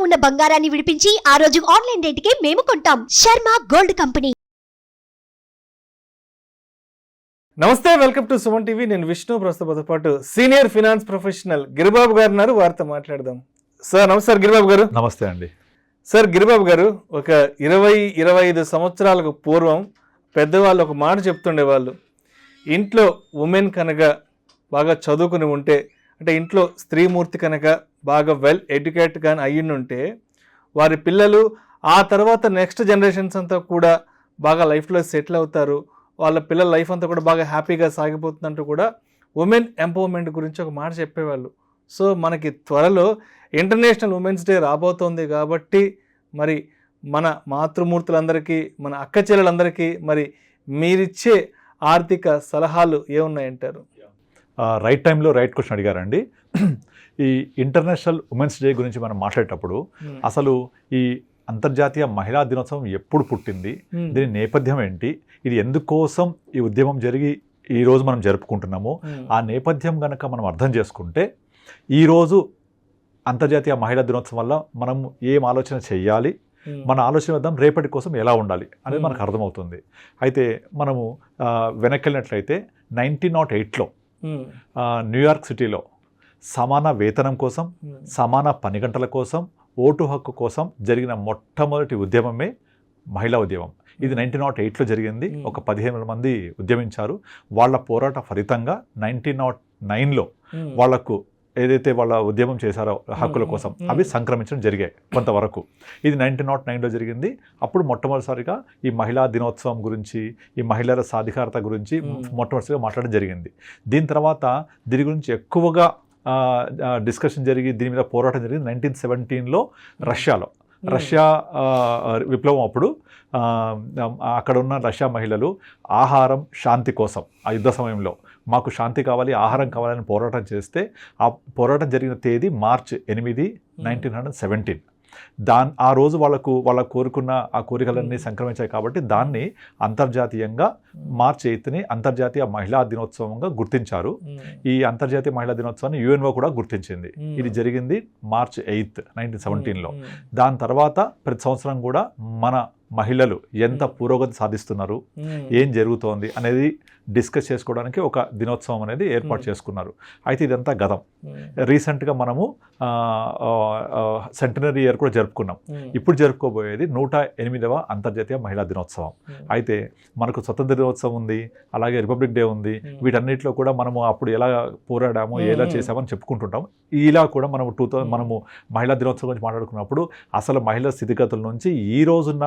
ఉన్న బంగారాన్ని విడిపించి ఆ రోజు ఆన్లైన్ రేటుకే మేము కొంటాం. Sharma gold company. నమస్తే, వెల్కమ్ టు సుమన్ టీవీ. నేను విష్ణు. ప్రస్తుతంతో పాటు సీనియర్ ఫినాన్స్ ప్రొఫెషనల్ గిరిబాబు గారు ఉన్నారు. వారితో మాట్లాడదాం. సార్ నమస్కారం గిరిబాబు గారు. నమస్తే అండి. సార్ గిరిబాబు గారు, ఒక 20-25 సంవత్సరాలకు పూర్వం పెద్దవాళ్ళు ఒక మాట చెప్తుండేవాళ్ళు. ఇంట్లో ఉమెన్ కనుక బాగా చదువుకుని ఉంటే, అంటే ఇంట్లో స్త్రీమూర్తి కనుక బాగా వెల్ ఎడ్యుకేట్ కానీ అయ్యిండుంటే వారి పిల్లలు ఆ తర్వాత నెక్స్ట్ జనరేషన్స్ అంతా కూడా బాగా లైఫ్లో సెటిల్ అవుతారు, వాళ్ళ పిల్లల లైఫ్ అంతా కూడా బాగా హ్యాపీగా సాగిపోతుందంటూ కూడా ఉమెన్ ఎంపవర్మెంట్ గురించి ఒక మాట చెప్పేవాళ్ళు. సో మనకి త్వరలో ఇంటర్నేషనల్ ఉమెన్స్ డే రాబోతోంది కాబట్టి మరి మన మాతృమూర్తులందరికీ, మన అక్క చెల్లెలందరికీ మరి మీరిచ్చే ఆర్థిక సలహాలు ఏమున్నాయంటారు? రైట్ టైంలో రైట్ క్వశ్చన్ అడిగారండి. ఈ ఇంటర్నేషనల్ ఉమెన్స్ డే గురించి మనం మాట్లాడేటప్పుడు అసలు ఈ అంతర్జాతీయ మహిళా దినోత్సవం ఎప్పుడు పుట్టింది, దీని నేపథ్యం ఏంటి, ఇది ఎందుకోసం ఈ ఉద్యమం జరిగి ఈరోజు మనం జరుపుకుంటున్నాము, ఆ నేపథ్యం కనుక మనం అర్థం చేసుకుంటే ఈరోజు అంతర్జాతీయ మహిళా దినోత్సవం వల్ల మనం ఏం ఆలోచన చెయ్యాలి, మన ఆలోచన విధానం రేపటి కోసం ఎలా ఉండాలి అనేది మనకు అర్థమవుతుంది. అయితే మనము వెనక్కి వెళ్ళినట్లయితే 1908లో న్యూయార్క్ సిటీలో సమాన వేతనం కోసం, సమాన పని గంటల కోసం, ఓటు హక్కు కోసం జరిగిన మొట్టమొదటి ఉద్యమమే మహిళా ఉద్యమం. ఇది 1908లో జరిగింది. ఒక 15 మంది ఉద్యమించారు. వాళ్ళ పోరాట ఫలితంగా 1909లో వాళ్లకు ఏదైతే వాళ్ళ ఉద్యమం చేశారో హక్కుల కోసం అవి సంక్రమించడం జరిగాయి కొంతవరకు. ఇది 1909లో జరిగింది. అప్పుడు మొట్టమొదటిసారిగా ఈ మహిళా దినోత్సవం గురించి, ఈ మహిళల సాధికారత గురించి మొట్టమొదటిసారిగా మాట్లాడడం జరిగింది. దీని తర్వాత దీని గురించి ఎక్కువగా డిస్కషన్ జరిగి దీని మీద పోరాటం జరిగింది 1917లో రష్యాలో. రష్యా విప్లవం అప్పుడు అక్కడ ఉన్న రష్యా మహిళలు ఆహారం, శాంతి కోసం ఆ యుద్ధ సమయంలో మాకు శాంతి కావాలి, ఆహారం కావాలని పోరాటం చేస్తే ఆ పోరాటం జరిగిన తేదీ మార్చ్ 8, 1917. ఆ రోజు వాళ్ళ కోరుకున్న ఆ కోరికలన్నీ సంక్రమించాయి కాబట్టి దాన్ని అంతర్జాతీయంగా మార్చ్ 8ని అంతర్జాతీయ మహిళా దినోత్సవంగా గుర్తించారు. ఈ అంతర్జాతీయ మహిళా దినోత్సవాన్ని యుఎన్ఓ కూడా గుర్తించింది. ఇది జరిగింది మార్చ్ 8, 1917లో. దాని తర్వాత ప్రతి సంవత్సరం కూడా మన మహిళలు ఎంత పురోగతి సాధిస్తున్నారు, ఏం జరుగుతోంది అనేది డిస్కస్ చేసుకోవడానికి ఒక దినోత్సవం అనేది ఏర్పాటు చేసుకున్నారు. అయితే ఇదంతా గతం. రీసెంట్గా మనము సెంటనరీ ఇయర్ కూడా జరుపుకున్నాం. ఇప్పుడు జరుపుకోబోయేది 108వ అంతర్జాతీయ మహిళా దినోత్సవం. అయితే మనకు స్వతంత్ర దినోత్సవం ఉంది, అలాగే రిపబ్లిక్ డే ఉంది. వీటన్నిటిలో కూడా మనము అప్పుడు ఎలా పోరాడాము, ఎలా చేసామని చెప్పుకుంటుంటాం. ఇలా కూడా మనము మహిళా దినోత్సవం గురించి మాట్లాడుకున్నప్పుడు అసలు మహిళా స్థితిగతుల నుంచి ఈ రోజున్న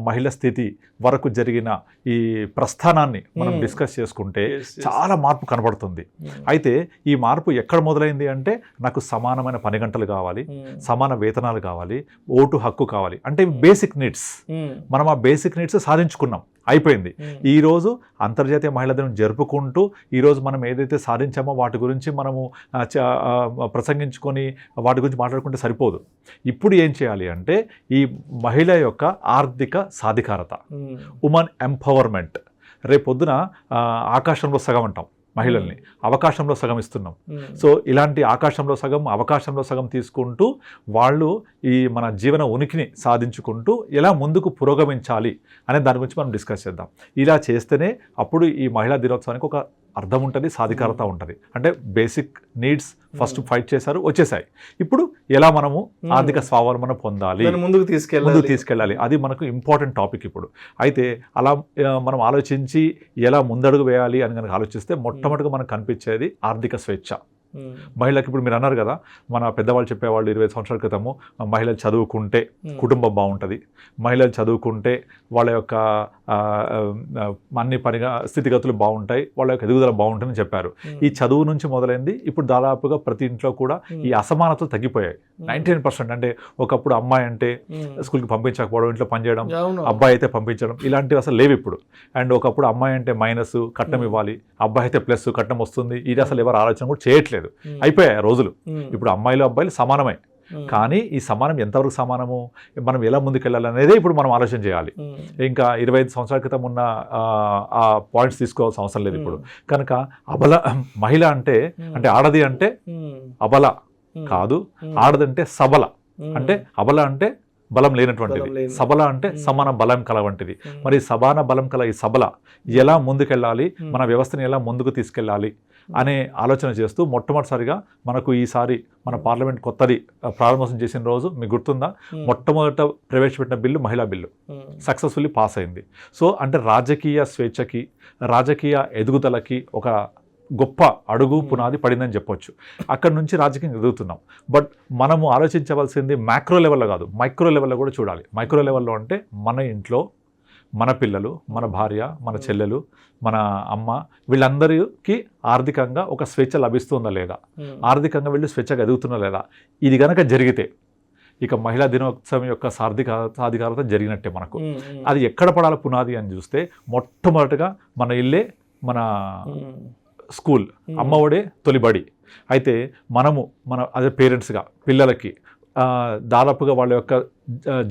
మహిళా స్థితి వరకు జరిగిన ఈ ప్రస్థానాన్ని మనం డిస్కస్ చేసుకుంటే చాలా మార్పు కనబడుతుంది. అయితే ఈ మార్పు ఎక్కడ మొదలైంది అంటే, నాకు సమానమైన పని గంటలు కావాలి, సమాన వేతనాలు కావాలి, ఓటు హక్కు కావాలి, అంటే బేసిక్ నీడ్స్. మనం ఆ బేసిక్ నీడ్స్ సాధించుకున్నాం, అయిపోయింది. ఈరోజు అంతర్జాతీయ మహిళా దినం జరుపుకుంటూ ఈరోజు మనం ఏదైతే సాధించామో వాటి గురించి మనము ప్రసంగించుకొని వాటి గురించి మాట్లాడుకుంటే సరిపోదు. ఇప్పుడు ఏం చేయాలి అంటే, ఈ మహిళ యొక్క ఆర్థిక సాధికారత, ఉమెన్ ఎంపవర్మెంట్. రేపొద్దున ఆకాశంలో సగం అంటాం మహిళల్ని, అవకాశంలో సగం ఇస్తున్నాం. సో ఇలాంటి ఆకాశంలో సగం, అవకాశంలో సగం తీసుకుంటూ వాళ్ళు ఈ మన జీవన ఉనికిని సాధించుకుంటూ ఎలా ముందుకు పురోగమించాలి అనే దాని గురించి మనం డిస్కస్ చేద్దాం. ఇలా చేస్తేనే అప్పుడు ఈ మహిళా దినోత్సవానికి ఒక అర్థం ఉంటుంది, సాధికారత ఉంటుంది. అంటే బేసిక్ నీడ్స్ ఫస్ట్ ఫైట్ చేశారు, వచ్చేసాయి. ఇప్పుడు ఎలా మనము ఆర్థిక స్వావలంబన పొందాలి, ముందుకు తీసుకెళ్ళాలి, అది మనకు ఇంపార్టెంట్ టాపిక్ ఇప్పుడు. అయితే అలా మనం ఆలోచించి ఎలా ముందడుగు వేయాలి అని కనుక ఆలోచిస్తే మొట్టమొదటిగా మనకు కనిపించేది ఆర్థిక స్వేచ్ఛ. మహిళలకు ఇప్పుడు మీరు అన్నారు కదా, మన పెద్దవాళ్ళు చెప్పేవాళ్ళు 20 సంవత్సరాల క్రితము, మహిళలు చదువుకుంటే కుటుంబం బాగుంటుంది, మహిళలు చదువుకుంటే వాళ్ళ యొక్క అన్ని పనిగా స్థితిగతులు బాగుంటాయి, వాళ్ళ యొక్క ఎదుగుదల బాగుంటుందని చెప్పారు. ఈ చదువు నుంచి మొదలైంది. ఇప్పుడు దాదాపుగా ప్రతి ఇంట్లో కూడా ఈ అసమానతలు తగ్గిపోయాయి 99%. అంటే ఒకప్పుడు అమ్మాయి అంటే స్కూల్కి పంపించకపోవడం, ఇంట్లో పనిచేయడం, అబ్బాయి అయితే పంపించడం, ఇలాంటివి అసలు లేవు ఇప్పుడు. అండ్ ఒకప్పుడు అమ్మాయి అంటే మైనస్ కట్నం ఇవ్వాలి, అబ్బాయి అయితే ప్లస్ కట్నం వస్తుంది. ఇది అసలు ఎవరు ఆలోచన కూడా చేయట్లేదు. అయిపోయాయి రోజులు. ఇప్పుడు అమ్మాయిలు అబ్బాయిలు సమానమే. కానీ ఈ సమానం ఎంతవరకు సమానము, మనం ఎలా ముందుకెళ్ళాలి అనేదే ఇప్పుడు మనం ఆలోచన చేయాలి. ఇంకా 25 సంవత్సరాల క్రితం ఉన్న ఆ పాయింట్స్ తీసుకోవాల్సిన అవసరం లేదు ఇప్పుడు. కనుక అబల మహిళ అంటే ఆడది అంటే అబల కాదు, ఆడదంటే సబల. అంటే అబల అంటే బలం లేనటువంటిది, బలం లేని. సబల అంటే సమాన బలం కల వంటిది. మరి సమాన బలం కల ఈ సబల ఎలా ముందుకెళ్ళాలి, మన వ్యవస్థని ఎలా ముందుకు తీసుకెళ్ళాలి అనే ఆలోచన చేస్తూ మొట్టమొదటిసారిగా మనకు ఈసారి మన పార్లమెంట్ కొత్తది ప్రారంభోత్సవం చేసిన రోజు మీకు గుర్తుందా, మొట్టమొదట ప్రవేశపెట్టిన బిల్లు మహిళా బిల్లు సక్సెస్ఫుల్లీ పాస్ అయింది. సో అంటే రాజకీయ స్వేచ్ఛకి, రాజకీయ ఎదుగుదలకి ఒక గొప్ప అడుగు పునాది పడిందని చెప్పొచ్చు. అక్కడ నుంచి రాజకీయం ఎదుగుతున్నాం. బట్ మనము ఆలోచించవలసింది మ్యాక్రో లెవెల్లో కాదు, మైక్రో లెవెల్లో కూడా చూడాలి. మైక్రో లెవెల్లో అంటే మన ఇంట్లో మన పిల్లలు, మన భార్య, మన చెల్లెలు, మన అమ్మ, వీళ్ళందరికీ ఆర్థికంగా ఒక స్వేచ్ఛ లభిస్తుందా లేదా, ఆర్థికంగా వీళ్ళు స్వేచ్ఛగా ఎదుగుతున్నా లేదా, ఇది కనుక జరిగితే ఇక మహిళా దినోత్సవం యొక్క సాధికారత జరిగినట్టే మనకు. అది ఎక్కడ పడాలి పునాది అని చూస్తే మొట్టమొదటిగా మన ఇల్లే మన స్కూల్, అమ్మఒడే తొలిబడి. అయితే మనము అదే పేరెంట్స్గా పిల్లలకి దాదాపుగా వాళ్ళ యొక్క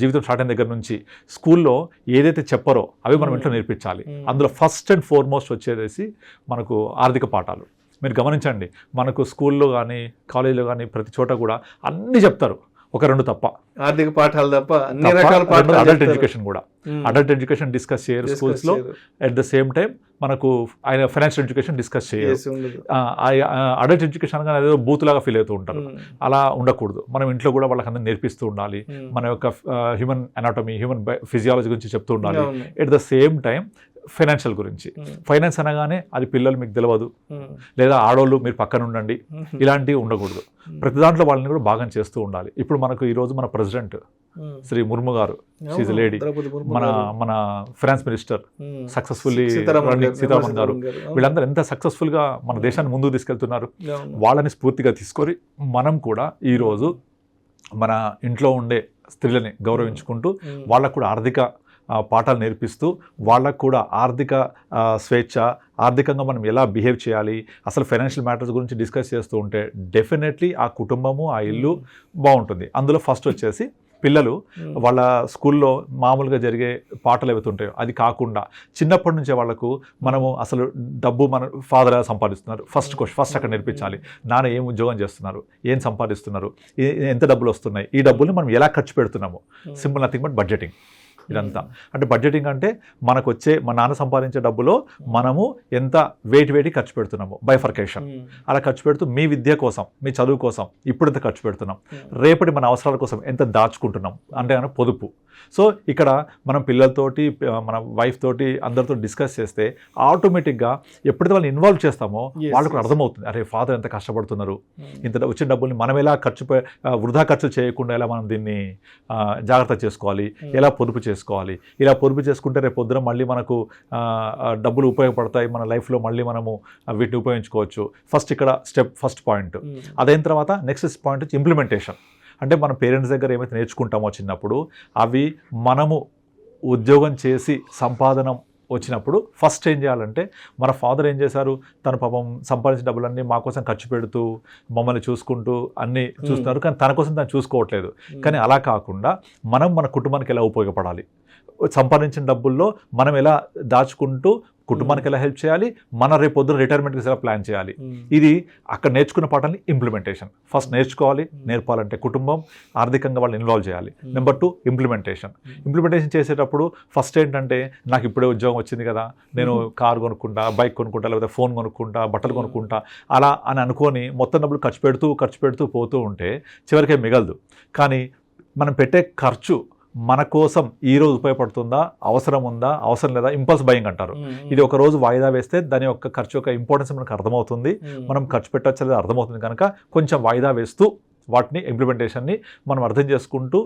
జీవితం స్టార్ట్ అయిన దగ్గర నుంచి స్కూల్లో ఏదైతే చెప్పారో అవి మనం ఇంట్లో నేర్పించాలి. అందులో ఫస్ట్ అండ్ ఫార్మోస్ట్ వచ్చేసి మనకు ఆర్థిక పాఠాలు. మీరు గమనించండి, మనకు స్కూల్లో కానీ కాలేజీలో కానీ ప్రతి చోట కూడా అన్నీ చెప్తారు, ఒక రెండు తప్ప, ఆర్థిక పాఠాలు తప్ప అన్ని రకాల పాఠాలు. అడల్ట్ ఎడ్యుకేషన్ కూడా, అడల్ట్ ఎడ్యుకేషన్ డిస్కస్ చేయరు స్కూల్స్లో. అట్ ద సేమ్ టైం మనకు ఆయన ఫైనాన్షియల్ ఎడ్యుకేషన్ డిస్కస్ చేయరు. అడల్ట్ ఎడ్యుకేషన్ అనగా ఏదో బూతులాగా ఫీల్ అవుతూ ఉంటారు. అలా ఉండకూడదు. మనం ఇంట్లో కూడా వాళ్ళకి అందరినీ నేర్పిస్తూ ఉండాలి. మన యొక్క హ్యూమన్ అనాటమీ, హ్యూమన్ ఫిజియాలజీ గురించి చెప్తూ ఉండాలి. At the same time financial గురించి. ఫైనాన్స్ అనగానే అది పిల్లలు మీకు తెలియదు, లేదా ఆడోళ్ళు మీరు పక్కన ఉండండి, ఇలాంటివి ఉండకూడదు. ప్రతి దాంట్లో వాళ్ళని కూడా భాగం చేస్తూ ఉండాలి. ఇప్పుడు మనకు ఈరోజు మన ప్రెసిడెంట్ శ్రీ ముర్ము గారు, షీజ్ లేడీ, మన ఫైనాన్స్ మినిస్టర్ సక్సెస్ఫుల్లీ సీతారామన్ గారు, వీళ్ళందరూ ఎంత సక్సెస్ఫుల్గా మన దేశాన్ని ముందుకు తీసుకెళ్తున్నారు. వాళ్ళని స్ఫూర్తిగా తీసుకొని మనం కూడా ఈరోజు మన ఇంట్లో ఉండే స్త్రీలని గౌరవించుకుంటూ వాళ్ళకు కూడా ఆర్థిక పాఠాలు నేర్పిస్తూ వాళ్ళకు కూడా ఆర్థిక స్వేచ్ఛ, ఆర్థికంగా మనం ఎలా బిహేవ్ చేయాలి, అసలు ఫైనాన్షియల్ మ్యాటర్స్ గురించి డిస్కస్ చేస్తూ ఉంటే డెఫినెట్లీ ఆ కుటుంబము, ఆ ఇల్లు బాగుంటుంది. అందులో ఫస్ట్ వచ్చేసి పిల్లలు వాళ్ళ స్కూల్లో మామూలుగా జరిగే పాటలు ఏవైతుంటాయో అది కాకుండా చిన్నప్పటి నుంచే వాళ్ళకు మనము అసలు డబ్బు మన ఫాదర్ ఎలా సంపాదిస్తున్నారు ఫస్ట్ అక్కడ నేర్పించాలి. నాన్న ఏం ఉద్యోగం చేస్తున్నారు, ఏం సంపాదిస్తున్నారు, ఎంత డబ్బులు వస్తున్నాయి, ఈ డబ్బుల్ని మనం ఎలా ఖర్చు పెడుతున్నాము. Simple nothing but budgeting. ఇదంతా అంటే బడ్జెటింగ్ అంటే మనకు వచ్చే మా నాన్న సంపాదించే డబ్బులో మనము ఎంత వేటి ఖర్చు పెడుతున్నాము, బైఫర్కేషన్. అలా ఖర్చు పెడుతూ మీ విద్య కోసం, మీ చదువు కోసం ఇప్పుడు ఎంత ఖర్చు పెడుతున్నాం, రేపటి మన అవసరాల కోసం ఎంత దాచుకుంటున్నాం అంటే పొదుపు. సో ఇక్కడ మనం పిల్లలతోటి, మన వైఫ్ తోటి, అందరితో డిస్కస్ చేస్తే ఆటోమేటిక్గా ఎప్పుడైతే వాళ్ళని ఇన్వాల్వ్ చేస్తామో వాళ్ళకు అర్థమవుతుంది, అరే ఫాదర్ ఎంత కష్టపడుతున్నారు, ఇంత వచ్చిన డబ్బుల్ని మనం ఎలా వృధా ఖర్చు చేయకుండా ఎలా మనం దీన్ని జాగ్రత్త చేసుకోవాలి, ఎలా పొదుపు చేసుకోవాలి. ఇలా పొదుపు చేసుకుంటే రేపు పొద్దున మళ్ళీ మనకు డబ్బులు ఉపయోగపడతాయి, మన లైఫ్లో మళ్ళీ మనము వీటిని ఉపయోగించుకోవచ్చు. First point. అదైన తర్వాత నెక్స్ట్ పాయింట్ వచ్చి ఇంప్లిమెంటేషన్. అంటే మన పేరెంట్స్ దగ్గర ఏమైతే నేర్చుకుంటామో చిన్నప్పుడు అవి మనము ఉద్యోగం చేసి సంపాదన వచ్చినప్పుడు ఫస్ట్ ఏం చేయాలంటే, మన ఫాదర్ ఏం చేశారు, తన పాపం సంపాదించిన డబ్బులన్నీ మా కోసం ఖర్చు పెడుతూ మమ్మల్ని చూసుకుంటూ అన్నీ చూస్తున్నారు, కానీ తన కోసం తను చూసుకోవట్లేదు. కానీ అలా కాకుండా మనం మన కుటుంబానికి ఎలా ఉపయోగపడాలి, సంపాదించిన డబ్బుల్లో మనం ఎలా దాచుకుంటూ కుటుంబానికి ఎలా హెల్ప్ చేయాలి, మన రేపు పొద్దున రిటైర్మెంట్కి ఎలా ప్లాన్ చేయాలి. ఇది అక్కడ నేర్చుకున్న పాఠాన్ని ఇంప్లిమెంటేషన్. ఫస్ట్ నేర్పాలంటే కుటుంబం ఆర్థికంగా వాళ్ళు ఇన్వాల్వ్ చేయాలి. నెంబర్ 2 ఇంప్లిమెంటేషన్ చేసేటప్పుడు ఫస్ట్ ఏంటంటే, నాకు ఇప్పుడే ఉద్యోగం వచ్చింది కదా, నేను కారు కొనుక్కుంటా, బైక్ కొనుక్కుంటా, లేకపోతే ఫోన్ కొనుక్కుంటా, బట్టలు కొనుక్కుంటా, అలా అని అనుకొని మొత్తం డబ్బులు ఖర్చు పెడుతూ పోతూ ఉంటే చివరికే మిగలదు. కానీ మనం పెట్టే ఖర్చు మన కోసం ఈ రోజు ఉపయోగపడుతుందా, అవసరం ఉందా, అవసరం లేదా, ఇంపల్స్ బయింగ్ అంటారు. ఇది ఒక రోజు వాయిదా వేస్తే దాని యొక్క ఖర్చు యొక్క ఇంపార్టెన్స్ మనకు అర్థమవుతుంది, మనం ఖర్చు పెట్టచ్చు లేదా అర్థమవుతుంది. కనుక కొంచెం వాయిదా వేస్తూ వాటిని ఇంప్లిమెంటేషన్ని మనం అర్థం చేసుకుంటూ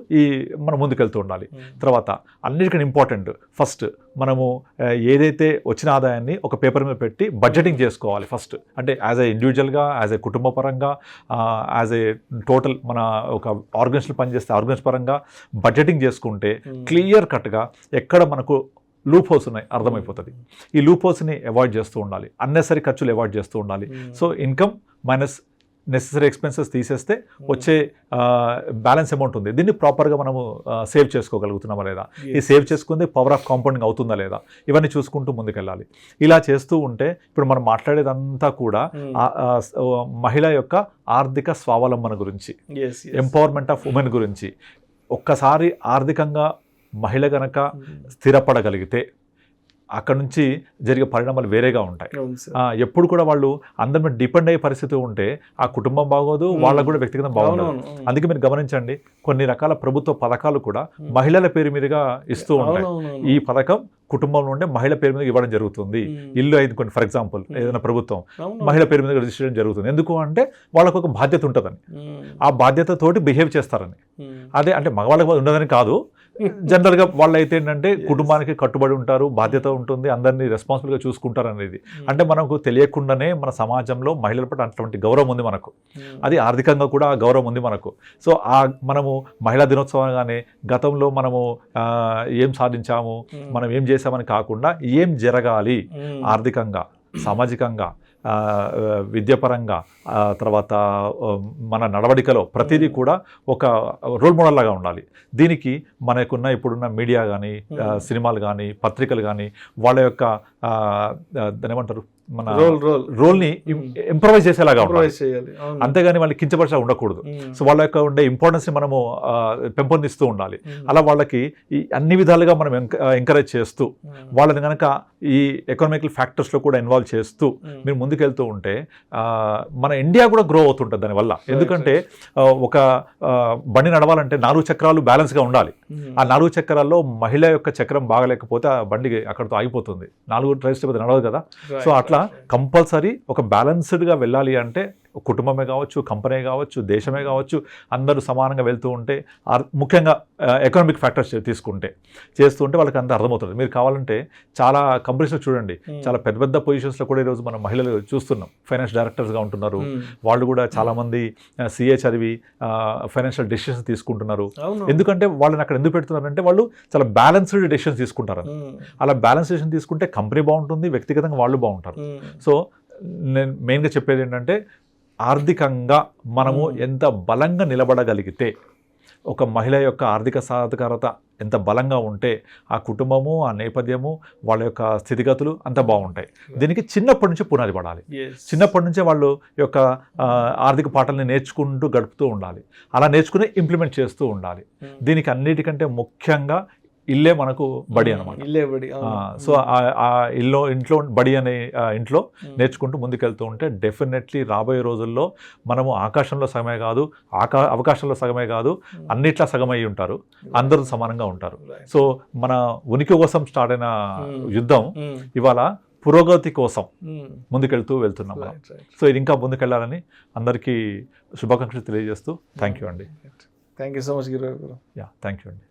మనం ముందుకెళ్తూ ఉండాలి. తర్వాత అన్నిటికన్నా ఇంపార్టెంట్, ఫస్ట్ మనము ఏదైతే వచ్చిన ఆదాయాన్ని ఒక పేపర్ మీద పెట్టి బడ్జెటింగ్ చేసుకోవాలి ఫస్ట్. అంటే యాజ్ ఏ ఇండివిజువల్గా, యాజ్ ఏ కుటుంబ పరంగా, యాజ్ ఏ టోటల్ మన ఒక ఆర్గనైజేషన్ పనిచేస్తే ఆర్గనైజ్ పరంగా బడ్జెటింగ్ చేసుకుంటే క్లియర్ కట్గా ఎక్కడ మనకు లూప్ హోల్స్ ఉన్నాయి అర్థమైపోతుంది. ఈ లూప్ హోల్స్ని అవాయిడ్ చేస్తూ ఉండాలి, అన్నెసరీ ఖర్చులు అవాయిడ్ చేస్తూ ఉండాలి. So income minus necessary expenses తీసేస్తే వచ్చే బ్యాలెన్స్ అమౌంట్ ఉంది, దీన్ని ప్రాపర్గా మనము సేవ్ చేసుకోగలుగుతున్నామా లేదా, ఈ సేవ్ చేసుకుంది పవర్ ఆఫ్ కాంపౌండింగ్ అవుతుందా లేదా, ఇవన్నీ చూసుకుంటూ ముందుకెళ్ళాలి. ఇలా చేస్తూ ఉంటే ఇప్పుడు మనం మాట్లాడేదంతా కూడా మహిళ యొక్క ఆర్థిక స్వావలంబన గురించి, ఎంపవర్మెంట్ ఆఫ్ ఉమెన్ గురించి. ఒక్కసారి ఆర్థికంగా మహిళ గనక స్థిరపడగలిగితే అక్కడ నుంచి జరిగే పరిణామాలు వేరేగా ఉంటాయి. ఎప్పుడు కూడా వాళ్ళు అందరి మీద డిపెండ్ అయ్యే పరిస్థితి ఉంటే ఆ కుటుంబం బాగోదు, వాళ్ళకు కూడా వ్యక్తిగతం బాగుండదు. అందుకే మీరు గమనించండి, కొన్ని రకాల ప్రభుత్వ పథకాలు కూడా మహిళల పేరు మీదుగా ఇస్తూ ఉంటాయి. ఈ పథకం కుటుంబంలో ఉండే మహిళ పేరు మీద ఇవ్వడం జరుగుతుంది. ఇల్లు అయింది కొన్ని, ఫర్ ఎగ్జాంపుల్ ఏదైనా ప్రభుత్వం మహిళ పేరు మీద రిజిస్ట్రేషన్ జరుగుతుంది. ఎందుకు అంటే వాళ్ళకు ఒక బాధ్యత ఉంటుందని, ఆ బాధ్యతతోటి బిహేవ్ చేస్తారని. అదే అంటే మగవాళ్ళకి ఉండదని కాదు, జనరల్గా వాళ్ళు అయితే ఏంటంటే కుటుంబానికి కట్టుబడి ఉంటారు, బాధ్యత ఉంటుంది, అందరినీ రెస్పాన్సిబుల్గా చూసుకుంటారు అనేది. అంటే మనకు తెలియకుండానే మన సమాజంలో మహిళల పట్ల అటువంటి గౌరవం ఉంది మనకు, అది ఆర్థికంగా కూడా ఆ గౌరవం ఉంది మనకు. సో మనము మహిళా దినోత్సవంగానే గతంలో మనము ఏం సాధించాము, మనం ఏం చేసామని కాకుండా ఏం జరగాలి ఆర్థికంగా, సామాజికంగా, విద్యాపరంగా, తర్వాత మన నడవడికలో ప్రతిదీ కూడా ఒక రోల్ మోడల్ లాగా ఉండాలి. దీనికి మనకున్న ఇప్పుడున్న మీడియా కానీ, సినిమాలు కానీ, పత్రికలు కానీ వాళ్ళ యొక్క దాని ఏమంటారు మన రోల్ని ఇంప్రవైజ్ చేసేలాగా ఉండాలి, అంతేగాని వాళ్ళని కించపరిచా ఉండకూడదు. సో వాళ్ళ యొక్క ఉండే ఇంపార్టెన్స్ని మనము పెంపొందిస్తూ ఉండాలి. అలా వాళ్ళకి ఈ అన్ని విధాలుగా మనం ఎంకరేజ్ చేస్తూ వాళ్ళని కనుక ఈ ఎకనామికల్ ఫ్యాక్టర్స్లో కూడా ఇన్వాల్వ్ చేస్తూ మీరు ముందుకెళ్తూ ఉంటే మన ఇండియా కూడా గ్రో అవుతుంటుంది దానివల్ల. ఎందుకంటే ఒక బండి నడవాలంటే 4 చక్రాలు బ్యాలెన్స్గా ఉండాలి. ఆ 4 చక్రాల్లో మహిళ యొక్క చక్రం బాగలేకపోతే ఆ బండికి అక్కడితో ఆగిపోతుంది, 4 ట్రైస్ నడవదు కదా. సో అట్లా కంపల్సరీ ఒక బ్యాలెన్స్డ్గా వెళ్ళాలి అంటే కుటుంబమే కావచ్చు, కంపెనీ కావచ్చు, దేశమే కావచ్చు, అందరూ సమానంగా వెళ్తూ ఉంటే, ముఖ్యంగా ఎకనామిక్ ఫ్యాక్టర్స్ చేస్తుంటే వాళ్ళకి అంత అర్థమవుతుంది. మీరు కావాలంటే చాలా కంపెనీస్లో చూడండి, చాలా పెద్ద పెద్ద పొజిషన్స్లో కూడా ఈరోజు మనం మహిళలు చూస్తున్నాం, ఫైనాన్స్ డైరెక్టర్స్గా ఉంటున్నారు. వాళ్ళు కూడా చాలామంది CA చదివి ఫైనాన్షియల్ డెసిషన్స్ తీసుకుంటున్నారు. ఎందుకంటే వాళ్ళని అక్కడ ఎందుకు పెడుతున్నారంటే వాళ్ళు చాలా బ్యాలెన్స్డ్ డెసిషన్స్ తీసుకుంటారు. అలా బ్యాలెన్స్ డెసిషన్ తీసుకుంటే కంపెనీ బాగుంటుంది, వ్యక్తిగతంగా వాళ్ళు బాగుంటారు. సో నేను మెయిన్గా చెప్పేది ఏంటంటే, ఆర్థికంగా మనము ఎంత బలంగా నిలబడగలిగితే, ఒక మహిళ యొక్క ఆర్థిక సాధికారత ఎంత బలంగా ఉంటే ఆ కుటుంబము, ఆ నేపథ్యము, వాళ్ళ యొక్క స్థితిగతులు అంత బాగుంటాయి. దీనికి చిన్నప్పటి నుంచి పునాది పడాలి. చిన్నప్పటి నుంచే వాళ్ళు యొక్క ఆర్థిక పాఠాలని నేర్చుకుంటూ గడుపుతూ ఉండాలి. అలా నేర్చుకుని ఇంప్లిమెంట్ చేస్తూ ఉండాలి. దీనికి అన్నిటికంటే ముఖ్యంగా ఇల్లే మనకు బడి అనమాట. సో ఆ ఇంట్లో బడి అనే ఇంట్లో నేర్చుకుంటూ ముందుకెళ్తూ ఉంటే డెఫినెట్లీ రాబోయే రోజుల్లో మనము ఆకాశంలో సగమే కాదు, అవకాశంలో సగమే కాదు, అన్నిట్లా సగమై ఉంటారు, అందరూ సమానంగా ఉంటారు. సో మన ఉనికి కోసం స్టార్ట్ అయిన యుద్ధం ఇవాళ పురోగతి కోసం ముందుకెళ్తూ వెళ్తున్నాం మనం. సో ఇది ఇంకా ముందుకెళ్ళాలని అందరికీ శుభాకాంక్షలు తెలియజేస్తూ థ్యాంక్ యూ అండి. Thank you so much Giriraj గారు. థ్యాంక్ యూ అండి.